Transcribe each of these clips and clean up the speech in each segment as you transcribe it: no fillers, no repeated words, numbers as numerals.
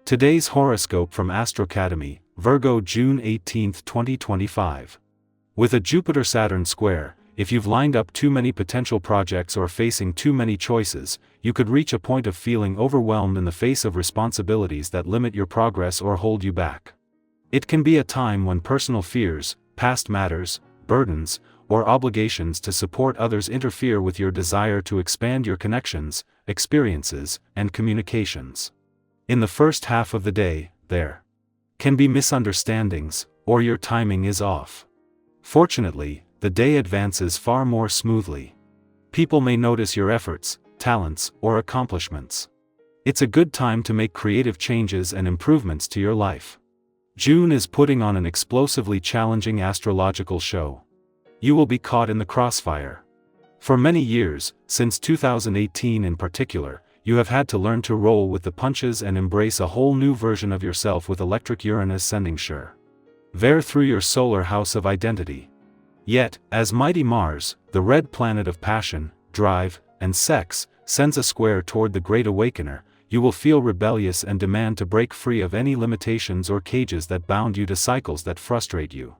Today's horoscope from Astrocademy, Virgo, June 18, 2025. With a Jupiter-Saturn square, if you've lined up too many potential projects or facing too many choices, you could reach a point of feeling overwhelmed in the face of responsibilities that limit your progress or hold you back. It can be a time when personal fears, past matters, burdens, or obligations to support others interfere with your desire to expand your connections, experiences, and communications. In the first half of the day, there can be misunderstandings, or your timing is off. Fortunately, the day advances far more smoothly. People may notice your efforts, talents, or accomplishments. It's a good time to make creative changes and improvements to your life. June is putting on an explosively challenging astrological show. You will be caught in the crossfire. For many years, since 2018 in particular, you have had to learn to roll with the punches and embrace a whole new version of yourself with electric Uranus sending veer through your solar house of identity. Yet, as mighty Mars, the red planet of passion, drive, and sex, sends a square toward the Great Awakener, you will feel rebellious and demand to break free of any limitations or cages that bound you to cycles that frustrate you.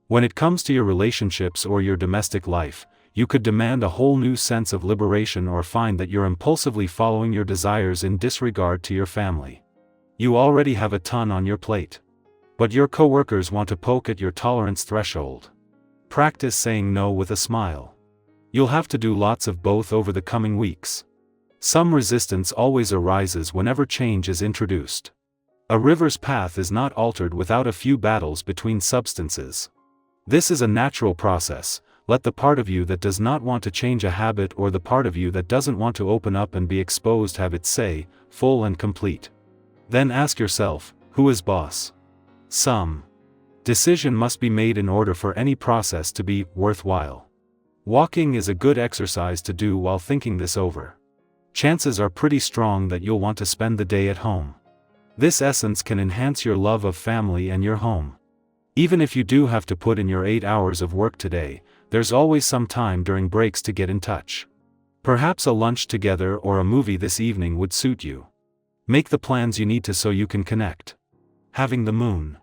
When it comes to your relationships or your domestic life, you could demand a whole new sense of liberation or find that you're impulsively following your desires in disregard to your family. You already have a ton on your plate. But your coworkers want to poke at your tolerance threshold. Practice saying no with a smile. You'll have to do lots of both over the coming weeks. Some resistance always arises whenever change is introduced. A river's path is not altered without a few battles between substances. This is a natural process. Let the part of you that does not want to change a habit or the part of you that doesn't want to open up and be exposed have its say, full and complete. Then ask yourself, who is boss? Some decision must be made in order for any process to be worthwhile. Walking is a good exercise to do while thinking this over. Chances are pretty strong that you'll want to spend the day at home. This essence can enhance your love of family and your home. Even if you do have to put in your 8 hours of work today, there's always some time during breaks to get in touch. Perhaps a lunch together or a movie this evening would suit you. Make the plans you need to so you can connect. Having the moon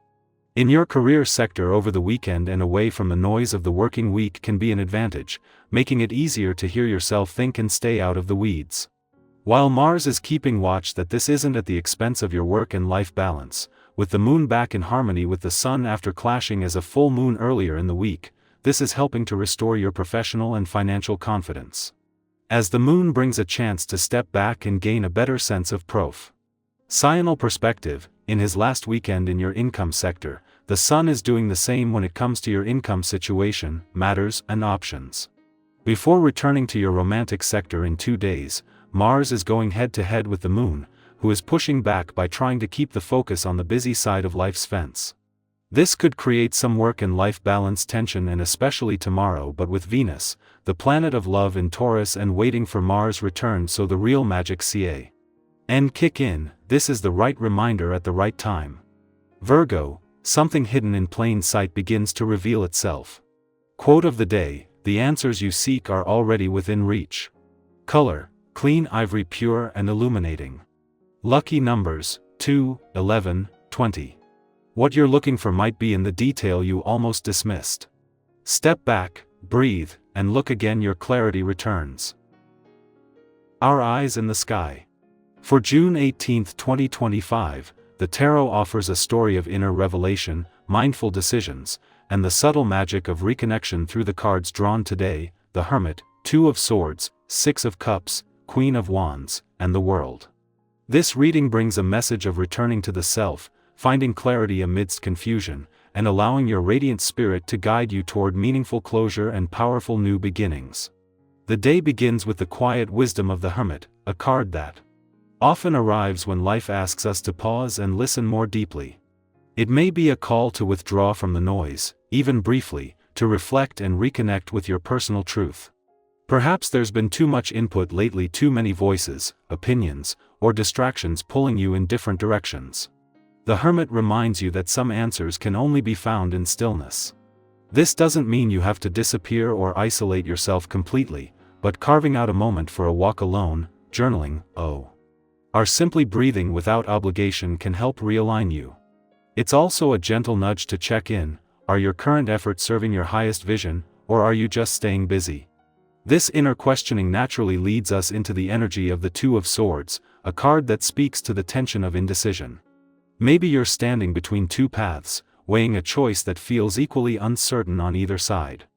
in your career sector over the weekend and away from the noise of the working week can be an advantage, making it easier to hear yourself think and stay out of the weeds. While Mars is keeping watch that this isn't at the expense of your work and life balance, with the moon back in harmony with the sun after clashing as a full moon earlier in the week, this is helping to restore your professional and financial confidence. As the moon brings a chance to step back and gain a better sense of professional perspective, in his last weekend in your income sector, the sun is doing the same when it comes to your income situation, matters, and options. Before returning to your romantic sector in 2 days, Mars is going head-to-head with the moon, who is pushing back by trying to keep the focus on the busy side of life's fence. This could create some work and life balance tension and especially tomorrow, but with Venus, the planet of love in Taurus and waiting for Mars' return so the real magic can kick in, this is the right reminder at the right time. Virgo, something hidden in plain sight begins to reveal itself. Quote of the day, the answers you seek are already within reach. Color, clean ivory, pure and illuminating. Lucky numbers, 2, 11, 20. What you're looking for might be in the detail you almost dismissed. Step back, breathe, and look again, your clarity returns. Our eyes in the sky. For June 18, 2025, the tarot offers a story of inner revelation, mindful decisions, and the subtle magic of reconnection through the cards drawn today: the Hermit, 2 of Swords, 6 of Cups, Queen of Wands, and the World. This reading brings a message of returning to the self, finding clarity amidst confusion, and allowing your radiant spirit to guide you toward meaningful closure and powerful new beginnings. The day begins with the quiet wisdom of the Hermit, a card that often arrives when life asks us to pause and listen more deeply. It may be a call to withdraw from the noise, even briefly, to reflect and reconnect with your personal truth. Perhaps there's been too much input lately, too many voices, opinions, or distractions pulling you in different directions. The Hermit reminds you that some answers can only be found in stillness. This doesn't mean you have to disappear or isolate yourself completely, but carving out a moment for a walk alone, journaling, Our simply breathing without obligation can help realign you. It's also a gentle nudge to check in. Are your current efforts serving your highest vision, or are you just staying busy? This inner questioning naturally leads us into the energy of the Two of Swords, a card that speaks to the tension of indecision. Maybe you're standing between two paths, weighing a choice that feels equally uncertain on either side.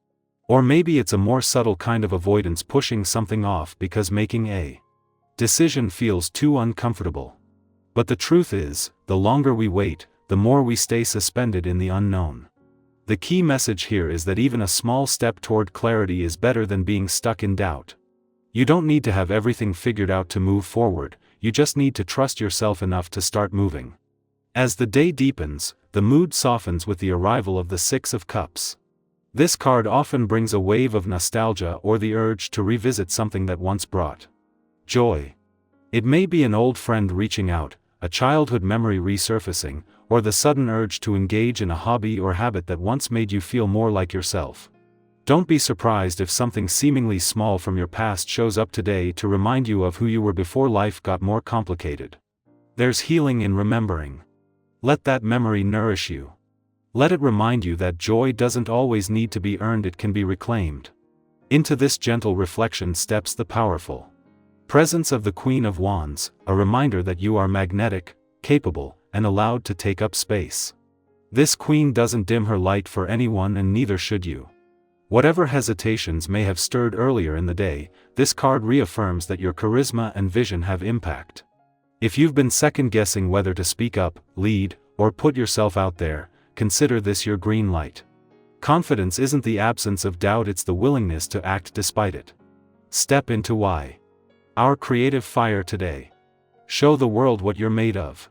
Or maybe it's a more subtle kind of avoidance, pushing something off because making a decision feels too uncomfortable. But the truth is, the longer we wait, the more we stay suspended in the unknown. The key message here is that even a small step toward clarity is better than being stuck in doubt. You don't need to have everything figured out to move forward, you just need to trust yourself enough to start moving. As the day deepens, the mood softens with the arrival of the Six of Cups. This card often brings a wave of nostalgia or the urge to revisit something that once brought joy. It may be an old friend reaching out, a childhood memory resurfacing, or the sudden urge to engage in a hobby or habit that once made you feel more like yourself. Don't be surprised if something seemingly small from your past shows up today to remind you of who you were before life got more complicated. There's healing in remembering. Let that memory nourish you. Let it remind you that joy doesn't always need to be earned, it can be reclaimed. Into this gentle reflection steps the powerful presence of the Queen of Wands, a reminder that you are magnetic, capable, and allowed to take up space. This queen doesn't dim her light for anyone, and neither should you. Whatever hesitations may have stirred earlier in the day, this card reaffirms that your charisma and vision have impact. If you've been second-guessing whether to speak up, lead, or put yourself out there, consider this your green light. Confidence isn't the absence of doubt, it's the willingness to act despite it. Step into why. Our creative fire today. Show the world what you're made of.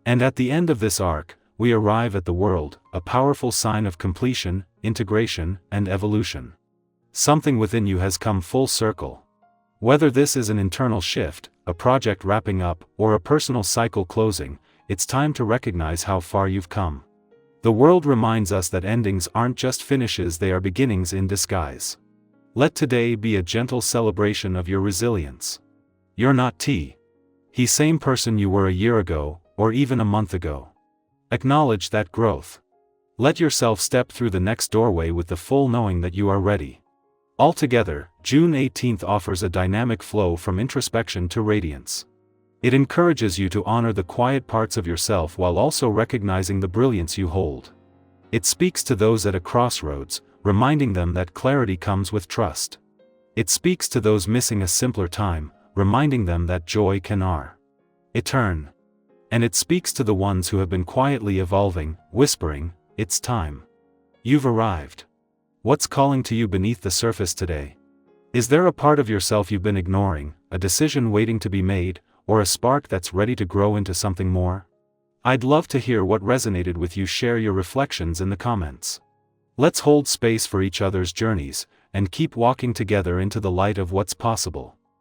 And at the end of this arc, we arrive at the world, a powerful sign of completion, integration, and evolution. Something within you has come full circle. Whether this is an internal shift, a project wrapping up, or a personal cycle closing, it's time to recognize how far you've come. The world reminds us that endings aren't just finishes, they are beginnings in disguise. Let today be a gentle celebration of your resilience. You're not the same person you were a year ago, or even a month ago. Acknowledge that growth. Let yourself step through the next doorway with the full knowing that you are ready. Altogether, June 18th offers a dynamic flow from introspection to radiance. It encourages you to honor the quiet parts of yourself while also recognizing the brilliance you hold. It speaks to those at a crossroads, reminding them that clarity comes with trust. It speaks to those missing a simpler time, reminding them that joy can return. And it speaks to the ones who have been quietly evolving, whispering, "It's time. You've arrived." What's calling to you beneath the surface today? Is there a part of yourself you've been ignoring, a decision waiting to be made, or a spark that's ready to grow into something more? I'd love to hear what resonated with you. Share your reflections in the comments. Let's hold space for each other's journeys, and keep walking together into the light of what's possible.